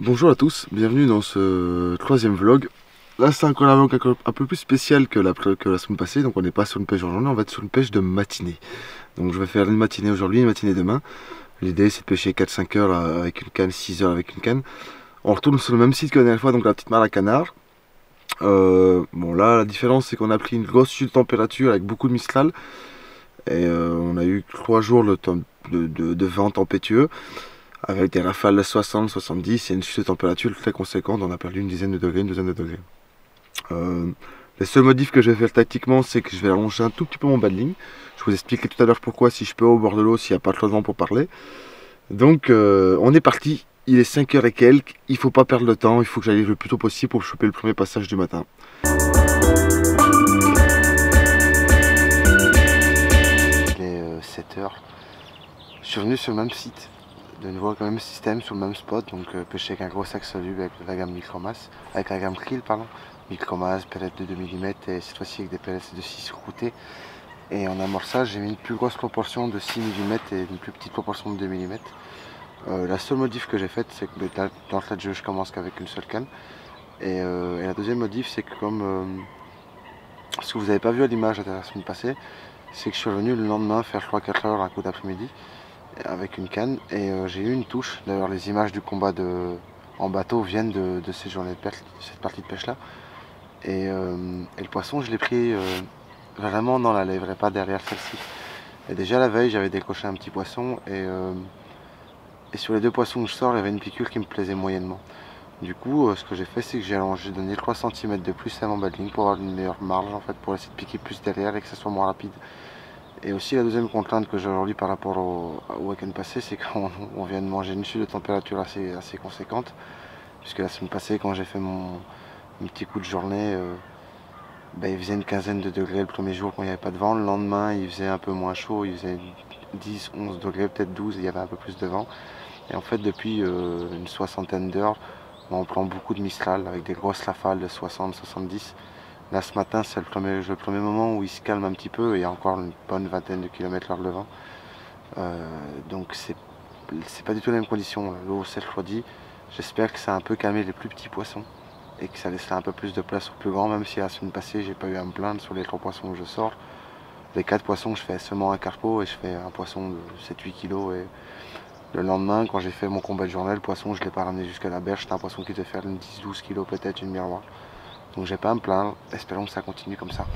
Bonjour à tous, bienvenue dans ce troisième vlog. Là c'est un vlog un peu plus spécial que la semaine passée, donc on n'est pas sur une pêche en journée, on va être sur une pêche de matinée. Donc je vais faire une matinée aujourd'hui, une matinée demain. L'idée c'est de pêcher 4-5 heures avec une canne, 6 heures avec une canne. On retourne sur le même site que la dernière fois, donc la petite mare à canard. Bon là la différence c'est qu'on a pris une grosse chute de température avec beaucoup de Mistral. Et on a eu 3 jours de vent tempétueux, avec des rafales de 60, 70 et une chute de température très conséquente. On a perdu une dizaine de degrés, une douzaine de degrés. Les seuls modifs que je vais faire tactiquement, c'est que je vais allonger un tout petit peu mon bas de ligne. Je vous expliquerai tout à l'heure pourquoi, si je peux au bord de l'eau, s'il n'y a pas trop de vent pour parler. Donc on est parti, il est 5h et quelques, il ne faut pas perdre le temps, il faut que j'aille le plus tôt possible pour choper le premier passage du matin. Il est 7h, je suis revenu sur le même site. De nouveau avec le même système sur le même spot, donc pêcher avec un gros sac soluble avec la gamme Micromass, avec la gamme Krill pardon, Micromass, pellets de 2 mm et cette fois-ci avec des pellets de 6 croûtés. Et en amorçage j'ai mis une plus grosse proportion de 6 mm et une plus petite proportion de 2 mm. La seule modif que j'ai faite c'est que dans le jeu je commence qu'avec une seule canne. Et la deuxième modif c'est que comme ce que vous n'avez pas vu à l'image la semaine passée, c'est que je suis revenu le lendemain faire 3-4 heures un coup d'après-midi avec une canne et j'ai eu une touche. D'ailleurs les images du combat en bateau viennent de ces journées de pêche, de cette partie de pêche là. Et le poisson je l'ai pris vraiment dans la lèvre et pas derrière celle-ci. Et déjà la veille j'avais décoché un petit poisson et sur les deux poissons que je sors il y avait une piqûre qui me plaisait moyennement. Du coup ce que j'ai fait c'est que j'ai donné 3 cm de plus à mon bas de ligne pour avoir une meilleure marge en fait, pour essayer de piquer plus derrière et que ça soit moins rapide. Et aussi la deuxième contrainte que j'ai aujourd'hui par rapport au week-end passé, c'est qu'on vient de manger une chute de température assez conséquente. Puisque la semaine passée, quand j'ai fait mon petit coup de journée, il faisait une quinzaine de degrés le premier jour quand il n'y avait pas de vent. Le lendemain, il faisait un peu moins chaud, il faisait 10, 11 degrés, peut-être 12, et il y avait un peu plus de vent. Et en fait, depuis une soixantaine d'heures, on prend beaucoup de Mistral avec des grosses rafales de 60, 70. Là ce matin c'est le premier moment où il se calme un petit peu et il y a encore une bonne vingtaine de kilomètres heure de vent. Donc c'est pas du tout les mêmes conditions. L'eau s'est refroidie. J'espère que ça a un peu calmé les plus petits poissons et que ça laissera un peu plus de place aux plus grands, même si la semaine passée j'ai pas eu à me plaindre sur les 3 poissons que je sors. Les 4 poissons je fais seulement un carpo et je fais un poisson de 7-8 kg et le lendemain quand j'ai fait mon combat de journée, le poisson je l'ai pas ramené jusqu'à la berge, c'était un poisson qui devait faire une 10-12 kg peut-être, une miroir. Donc j'ai pas à me plaindre, espérons que ça continue comme ça.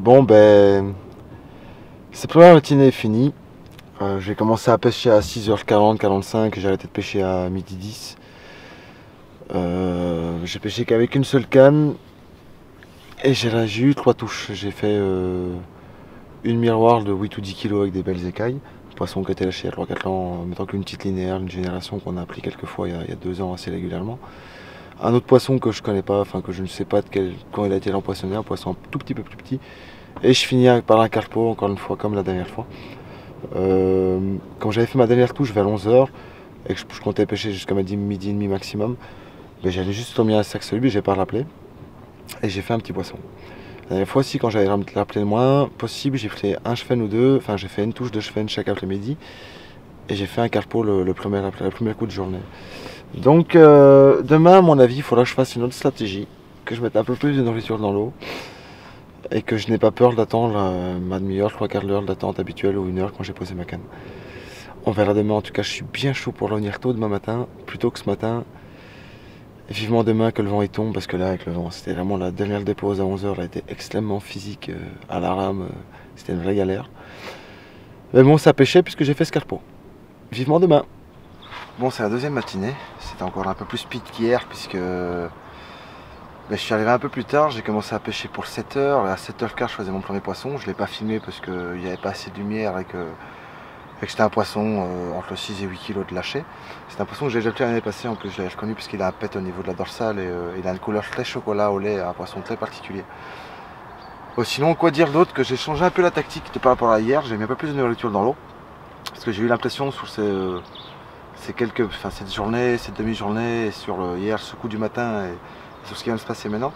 Bon ben, cette première matinée est finie. J'ai commencé à pêcher à 6h40, 45 et j'ai arrêté de pêcher à 12h10. J'ai pêché qu'avec une seule canne et j'ai eu 3 touches. J'ai fait une miroir de 8 ou 10 kg avec des belles écailles. Poisson qui a été lâché il y a 3-4 ans en mettant qu'une petite linéaire, une génération qu'on a pris quelques fois il y a 2 ans assez régulièrement. Un autre poisson que je connais pas, enfin que je ne sais pas quand il a été empoisonné, un poisson un tout petit peu plus petit. Et je finis par un carpo encore une fois comme la dernière fois. Quand j'avais fait ma dernière touche vers 11h et que je comptais pêcher jusqu'à midi et demi maximum, ben j'allais juste tomber un sac soluble, j'ai pas rappelé et j'ai fait un petit poisson. La dernière fois aussi quand j'avais rappelé le moins possible, j'ai fait un cheven ou deux, enfin j'ai fait une touche de cheven chaque après-midi et j'ai fait un carpo le premier coup de journée. Donc demain à mon avis il faudra que je fasse une autre stratégie, que je mette un peu plus de nourriture dans l'eau et que je n'ai pas peur d'attendre ma demi-heure, 3/4 d'heure d'attente habituelle ou 1 heure quand j'ai posé ma canne. On verra demain, en tout cas je suis bien chaud pour revenir tôt demain matin, plutôt que ce matin. Et vivement demain que le vent y tombe, parce que là avec le vent, c'était vraiment la dernière dépose à 11h, elle a été extrêmement physique à la rame, c'était une vraie galère. Mais bon ça pêchait puisque j'ai fait ce carpo. Vivement demain. Bon c'est la deuxième matinée, c'était encore un peu plus speed qu'hier puisque je suis arrivé un peu plus tard, j'ai commencé à pêcher pour 7h, à 7h15 je faisais mon premier poisson, je ne l'ai pas filmé parce qu'il n'y avait pas assez de lumière et que c'était un poisson entre 6 et 8 kg de lâcher. C'est un poisson que j'ai déjà pris l'année passée, en plus je l'ai reconnu puisqu'il a un pet au niveau de la dorsale et il a une couleur très chocolat au lait, un poisson très particulier. Sinon quoi dire d'autre, que j'ai changé un peu la tactique par rapport à hier, j'ai mis un peu plus de nourriture dans l'eau parce que j'ai eu l'impression sur cette journée, cette demi-journée, et sur hier ce coup du matin et sur ce qui vient de se passer maintenant,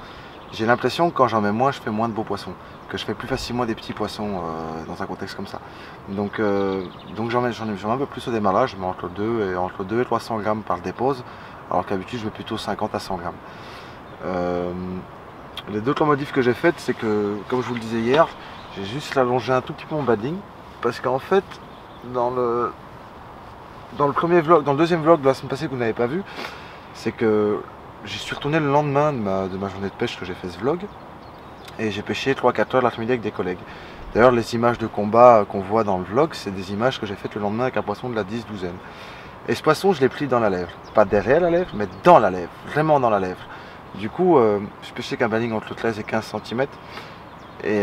j'ai l'impression que quand j'en mets moins, je fais moins de beaux poissons, que je fais plus facilement des petits poissons dans un contexte comme ça. Donc j'en mets un peu plus au démarrage, je mets entre 2 et 300 grammes par dépose, alors qu'habitude je mets plutôt 50 à 100 grammes. Les deux autres modifs que j'ai faites, c'est que, comme je vous le disais hier, j'ai juste allongé un tout petit peu mon badling, parce qu'en fait, dans le deuxième vlog de la semaine passée que vous n'avez pas vu, c'est que j'y suis retourné le lendemain de ma journée de pêche que j'ai fait ce vlog et j'ai pêché 3-4 heures l'après-midi avec des collègues. D'ailleurs les images de combat qu'on voit dans le vlog, c'est des images que j'ai faites le lendemain avec un poisson de la 10-12e. Et ce poisson je l'ai pris dans la lèvre, pas derrière la lèvre mais dans la lèvre, vraiment dans la lèvre. Du coup je pêchais qu'un badling entre 13 et 15 cm et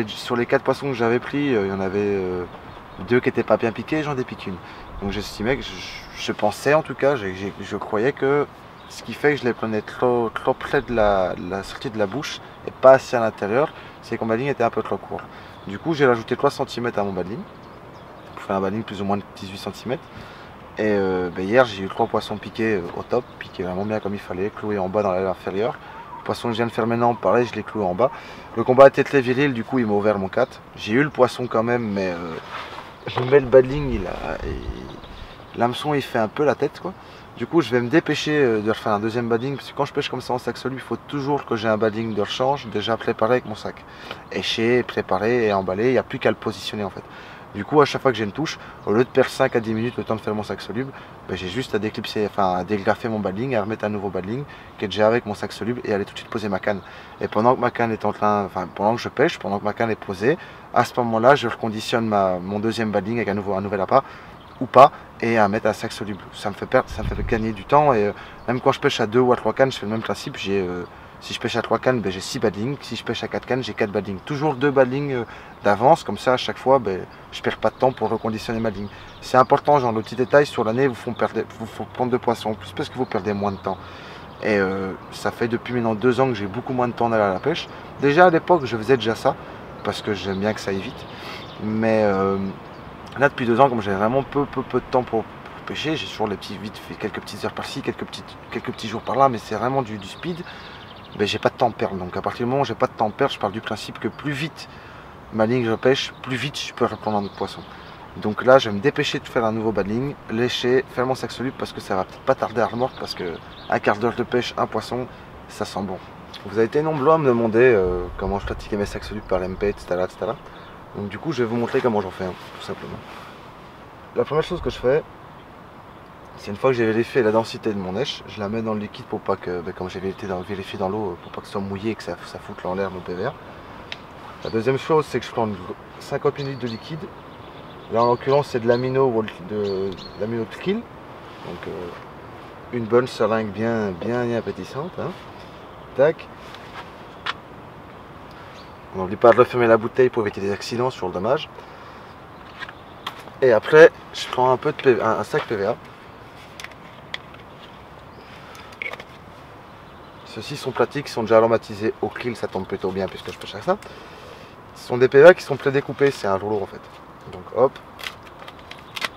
sur les 4 poissons que j'avais pris, il y en avait 2 qui n'étaient pas bien piqués, j'en ai piqué une. Donc j'estimais que je pensais en tout cas, je croyais que ce qui fait que je les prenais trop près de la sortie de la bouche et pas assez à l'intérieur, c'est que mon badling était un peu trop court. Du coup j'ai rajouté 3 cm à mon badling, pour faire un badling plus ou moins de 18 cm. Et hier j'ai eu 3 poissons piqués au top, piqués vraiment bien comme il fallait, cloués en bas dans l'aile inférieure. Le poisson que je viens de faire maintenant, pareil, je l'ai cloué en bas. Le combat était très viril, du coup il m'a ouvert mon 4. J'ai eu le poisson quand même, mais je mets le badling, l'hameçon il fait un peu la tête quoi. Du coup je vais me dépêcher de refaire un deuxième badling, parce que quand je pêche comme ça en sac soluble, il faut toujours que j'ai un badling de rechange déjà préparé avec mon sac. Éché, préparé et emballé, il n'y a plus qu'à le positionner en fait. Du coup à chaque fois que j'ai une touche, au lieu de perdre 5 à 10 minutes le temps de faire mon sac soluble, j'ai juste à déclipser, à dégrafer mon badling, à remettre un nouveau badling qui est déjà avec mon sac soluble et aller tout de suite poser ma canne. Et pendant que ma canne est pendant que je pêche, pendant que ma canne est posée, à ce moment-là je reconditionne mon deuxième badling avec un nouvel appât ou pas, et à mettre un sac soluble. Ça me fait gagner du temps, et même quand je pêche à 2 ou à 3 cannes, je fais le même principe. Si je pêche à 3 cannes, j'ai 6 badlings. Si je pêche à 4 cannes, j'ai 4 badlings. Toujours 2 badlings d'avance, comme ça à chaque fois, je perds pas de temps pour reconditionner ma ligne. C'est important, genre le petit détail sur l'année, vous font prendre de poissons en plus parce que vous perdez moins de temps. Et ça fait depuis maintenant 2 ans que j'ai beaucoup moins de temps d'aller à la pêche. Déjà à l'époque, je faisais déjà ça, parce que j'aime bien que ça aille vite. Mais là depuis 2 ans, comme j'ai vraiment peu de temps pour pêcher, j'ai toujours quelques petites heures par-ci, quelques petits jours par-là, mais c'est vraiment du speed. J'ai pas de temps à perdre. Donc à partir du moment où j'ai pas de temps à perdre, je pars du principe que plus vite ma ligne je pêche, plus vite je peux reprendre un autre poisson. Donc là je vais me dépêcher de faire un nouveau badling, lécher, faire mon sac soluble parce que ça va peut-être pas tarder à remorque, parce que un quart d'heure de pêche, un poisson, ça sent bon. Vous avez été nombreux à me demander comment je pratiquais mes sacs solubles par MP, etc., etc. Donc du coup je vais vous montrer comment j'en fais, tout simplement. La première chose que je fais, c'est une fois que j'ai vérifié la densité de mon neige, je la mets dans le liquide pour pas que, comme j'ai vérifié dans l'eau, pour pas que ce soit mouillé et que ça foute en l'air mon PVR. La deuxième chose, c'est que je prends 50 ml de liquide. Là en l'occurrence c'est de l'amino krill. Donc une bonne seringue bien appétissante. Hein. Tac. On n'oublie pas de refermer la bouteille pour éviter des accidents sur le dommage. Et après, je prends un peu de un sac PVA. Ceux-ci sont pratiques, ils sont déjà aromatisés au krill, ça tombe plutôt bien puisque je pêche avec ça. Ce sont des PVA qui sont pré-découpés, c'est un rouleau en fait. Donc hop,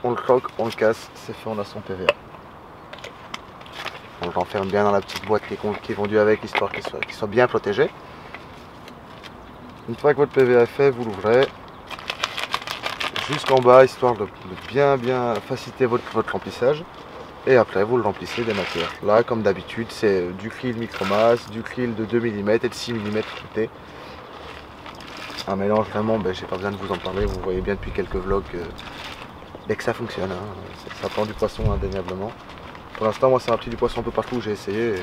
on le croque, on le casse, c'est fait, on a son PVA. On le renferme bien dans la petite boîte qui est vendue avec, histoire qu'il soit bien protégé. Une fois que votre PVA est fait, vous l'ouvrez jusqu'en bas, histoire de bien faciliter votre remplissage. Et après, vous le remplissez des matières. Là, comme d'habitude, c'est du krill micromasse, du krill de 2 mm et de 6 mm côté. Un mélange vraiment, j'ai pas besoin de vous en parler, vous voyez bien depuis quelques vlogs que ça fonctionne. Hein. Ça prend du poisson indéniablement. Pour l'instant, moi, ça m'a pris du poisson un peu partout où j'ai essayé.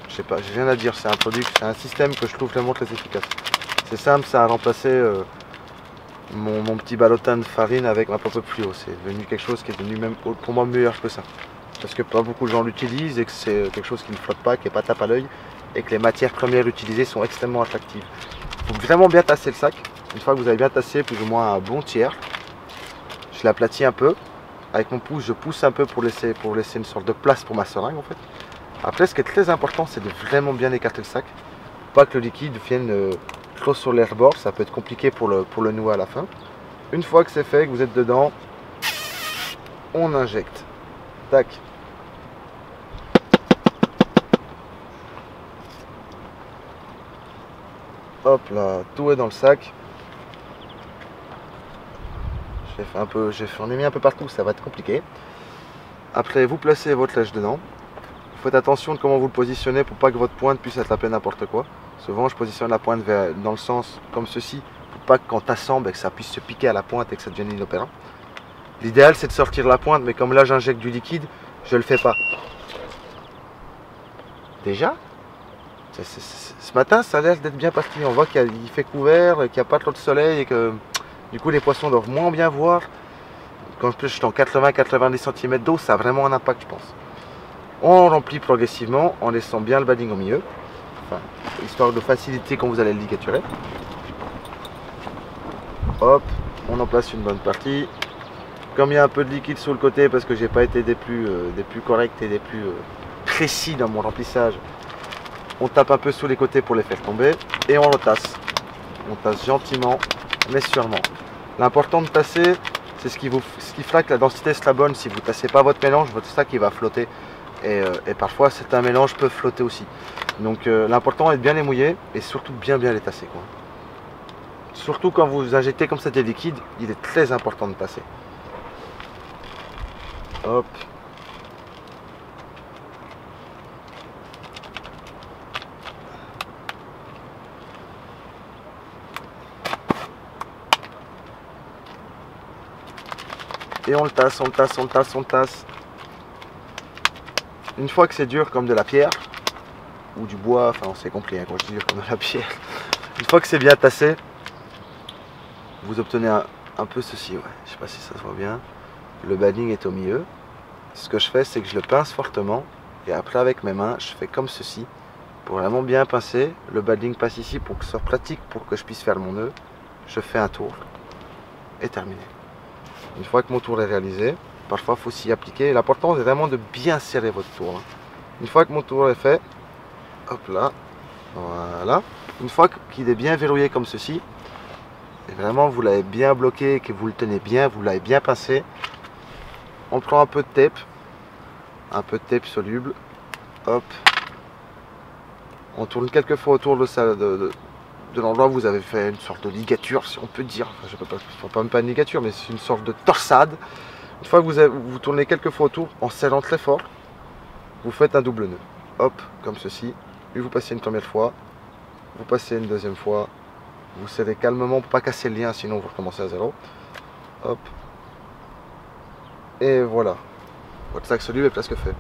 Je sais pas, j'ai rien à dire, c'est un produit, c'est un système que je trouve vraiment très efficace. C'est simple, ça a remplacé mon petit ballotin de farine avec ma pop-up fluo. C'est devenu quelque chose qui est devenu même pour moi meilleur que ça. Parce que pas beaucoup de gens l'utilisent et que c'est quelque chose qui ne flotte pas, qui n'est pas tape à l'œil et que les matières premières utilisées sont extrêmement attractives. Il faut vraiment bien tasser le sac. Une fois que vous avez bien tassé plus ou moins un bon tiers, je l'aplatis un peu. Avec mon pouce, je pousse un peu pour laisser une sorte de place pour ma seringue en fait. Après, ce qui est très important, c'est de vraiment bien écarter le sac. Pas que le liquide vienne trop sur les rebords, ça peut être compliqué pour le nouer à la fin. Une fois que c'est fait, que vous êtes dedans, on injecte. Tac. Hop là, tout est dans le sac. J'en ai mis un peu partout, ça va être compliqué. Après, vous placez votre lèche dedans. Faites attention de comment vous le positionnez pour pas que votre pointe puisse attraper n'importe quoi. Souvent, je positionne la pointe dans le sens comme ceci, pour pas qu'en tassant, que ça puisse se piquer à la pointe et que ça devienne inopérant. L'idéal, c'est de sortir la pointe, mais comme là, j'injecte du liquide, je le fais pas. Déjà ? Ce matin, ça a l'air d'être bien parti. On voit qu'il fait couvert, qu'il n'y a pas trop de soleil et que du coup les poissons doivent moins bien voir. Quand je suis en 80-90 cm d'eau, ça a vraiment un impact, je pense. On remplit progressivement en laissant bien le badding au milieu, histoire de faciliter quand vous allez le ligaturer. Hop, on en place une bonne partie. Comme il y a un peu de liquide sur le côté, parce que j'ai pas été des plus corrects et des plus précis dans mon remplissage, on tape un peu sur les côtés pour les faire tomber et on retasse. On tasse gentiment mais sûrement. L'important de tasser, c'est ce qui fera que la densité sera bonne. Si vous ne tassez pas votre mélange, votre sac il va flotter. Et parfois certains mélanges peuvent flotter aussi. Donc l'important est de bien les mouiller et surtout de bien les tasser, quoi. Surtout quand vous injectez comme ça des liquides, il est très important de tasser. Hop. Et on le tasse, on le tasse, on le tasse, on le tasse. Une fois que c'est dur comme de la pierre, ou du bois, enfin on s'est compris hein, quand je dis dur comme de la pierre. Une fois que c'est bien tassé, vous obtenez un peu ceci, ouais. Je sais pas si ça se voit bien. Le badding est au milieu. Ce que je fais, c'est que je le pince fortement. Et après avec mes mains, je fais comme ceci. Pour vraiment bien pincer, le badding passe ici pour que ce soit pratique, pour que je puisse faire mon nœud. Je fais un tour et terminé. Une fois que mon tour est réalisé, parfois il faut s'y appliquer. L'important c'est vraiment de bien serrer votre tour. Une fois que mon tour est fait, hop là, voilà. Une fois qu'il est bien verrouillé comme ceci, et vraiment vous l'avez bien bloqué, que vous le tenez bien, vous l'avez bien pincé, on prend un peu de tape soluble, hop, on tourne quelques fois autour de l'endroit où vous avez fait une sorte de ligature, si on peut dire. Enfin, je peux pas même pas une ligature, mais c'est une sorte de torsade. Une fois que vous tournez quelques fois autour, en serrant très fort, vous faites un double nœud. Hop, comme ceci. Puis vous passez une première fois, vous passez une deuxième fois, vous serrez calmement pour pas casser le lien, sinon vous recommencez à zéro. Hop. Et voilà. Votre sac soluble est presque fait.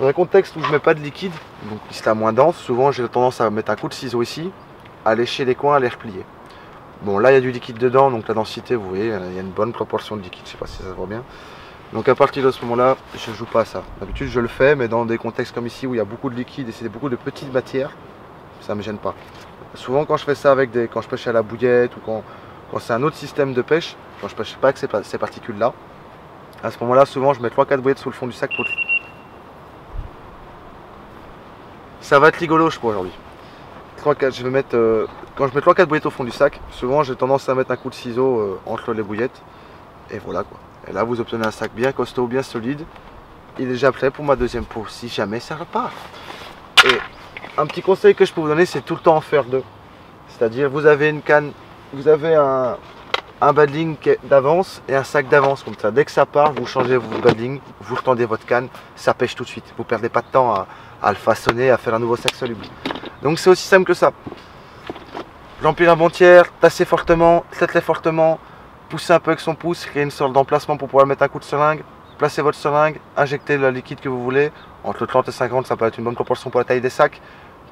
Dans un contexte où je mets pas de liquide, donc il sera moins dense, souvent j'ai tendance à mettre un coup de ciseau ici, à lécher les coins, à les replier. Bon, là il y a du liquide dedans, donc la densité, vous voyez, il y a une bonne proportion de liquide, je sais pas si ça se voit bien. Donc à partir de ce moment-là, je joue pas à ça. D'habitude je le fais, mais dans des contextes comme ici où il y a beaucoup de liquide et c'est beaucoup de petites matières, ça me gêne pas. Souvent quand je fais ça avec quand je pêche à la bouillette ou quand c'est un autre système de pêche, quand je pêche pas avec ces particules-là, à ce moment-là, souvent je mets 3-4 bouillettes sous le fond du sac pour... Ça va être rigolo, je crois, aujourd'hui. Je vais mettre, quand je mets 3-4 bouillettes au fond du sac, souvent j'ai tendance à mettre un coup de ciseau entre les bouillettes. Et voilà quoi. Et là vous obtenez un sac bien costaud, bien solide. Il est déjà prêt pour ma deuxième peau, si jamais ça repart. Et un petit conseil que je peux vous donner, c'est tout le temps en faire deux. C'est-à-dire vous avez une canne, vous avez un badling d'avance et un sac d'avance comme ça. Dès que ça part, vous changez vos badling, vous retendez votre canne, ça pêche tout de suite. Vous ne perdez pas de temps à le façonner, à faire un nouveau sac soluble. Donc c'est aussi simple que ça. J'empile un bon tiers, tassez fortement, faites-les fortement, poussez un peu avec son pouce, créez une sorte d'emplacement pour pouvoir mettre un coup de seringue, placez votre seringue, injectez le liquide que vous voulez, entre 30 et 50 ça peut être une bonne proportion pour la taille des sacs,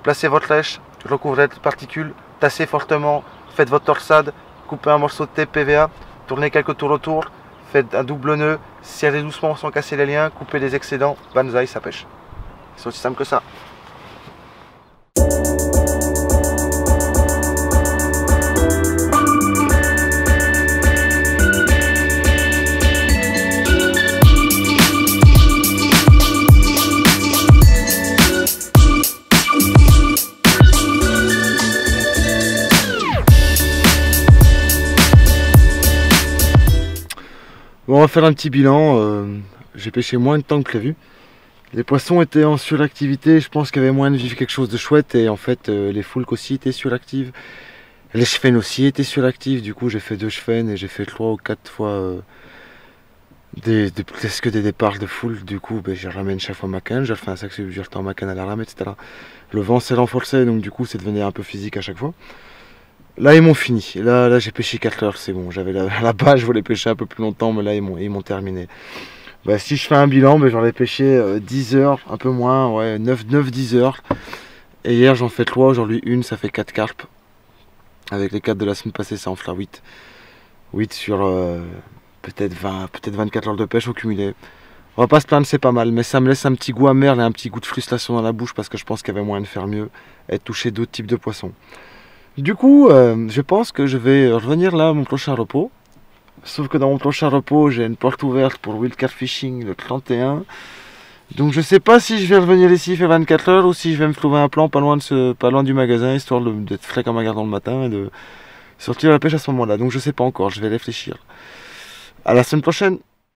placez votre lèche, recouvrez les particules, tassez fortement, faites votre torsade, coupez un morceau de tape PVA, tournez quelques tours autour, faites un double nœud, serrez doucement sans casser les liens, coupez les excédents, banzai, ça pêche. C'est aussi simple que ça. Bon, on va faire un petit bilan. J'ai pêché moins de temps que prévu. Les poissons étaient en suractivité. Je pense qu'il y avait moyen de vivre quelque chose de chouette. Et en fait, les foulques aussi étaient suractives. Les chefennes aussi étaient suractives. Du coup, j'ai fait 2 chefennes et j'ai fait 3 ou 4 fois presque des départs de foule. Du coup, je ramène chaque fois ma canne. Je refais un sac, je retends ma canne à la rame, etc. Le vent s'est renforcé, donc du coup, c'est devenu un peu physique à chaque fois. Là ils m'ont fini, là j'ai pêché 4 heures, c'est bon, j'avais la base, je voulais pêcher un peu plus longtemps, mais là ils m'ont terminé. Si je fais un bilan, j'en ai pêché 10 heures, un peu moins, ouais, 9-10 heures. Et hier j'en fais 3, aujourd'hui une, ça fait 4 carpes. Avec les 4 de la semaine passée, ça en fera 8. 8 sur peut-être 20, peut-être 24 heures de pêche au cumulé. On va pas se plaindre, c'est pas mal, mais ça me laisse un petit goût amer et un petit goût de frustration dans la bouche parce que je pense qu'il y avait moyen de faire mieux et de toucher d'autres types de poissons. Du coup, je pense que je vais revenir là à mon prochain repos. Sauf que dans mon prochain repos, j'ai une porte ouverte pour Wildcat Fishing le 31. Donc je sais pas si je vais revenir ici faire 24 heures ou si je vais me trouver un plan pas loin du magasin, histoire d'être frais comme un gardon le matin et de sortir à la pêche à ce moment-là. Donc je sais pas encore, je vais réfléchir. À la semaine prochaine.